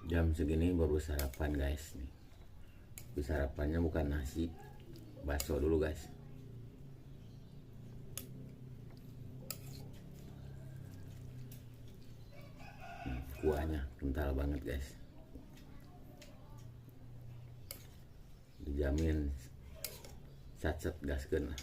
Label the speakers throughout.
Speaker 1: Jam segini baru sarapan guys nih. Sarapannya bukan nasi, bakso dulu guys. Kuahnya kental banget guys. Dijamin sat-sat gaskeun lah.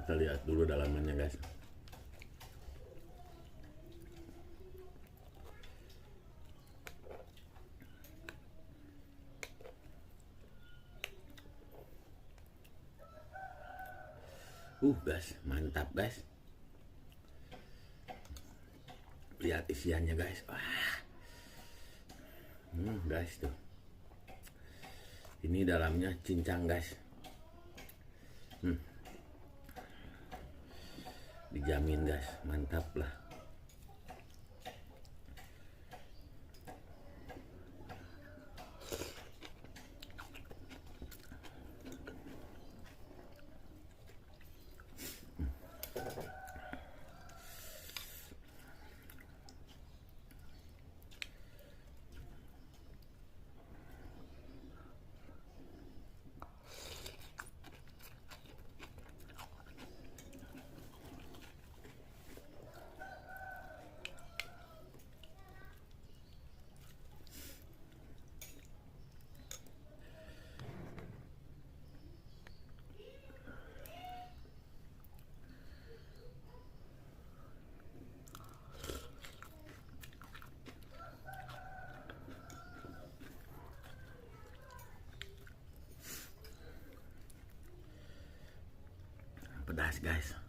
Speaker 1: Kita lihat dulu dalamannya guys. Guys, mantap guys. Lihat isiannya guys. Wah. Guys tuh. Ini dalamnya cincang guys. Dijamin guys, mantap lah. Pedas guys.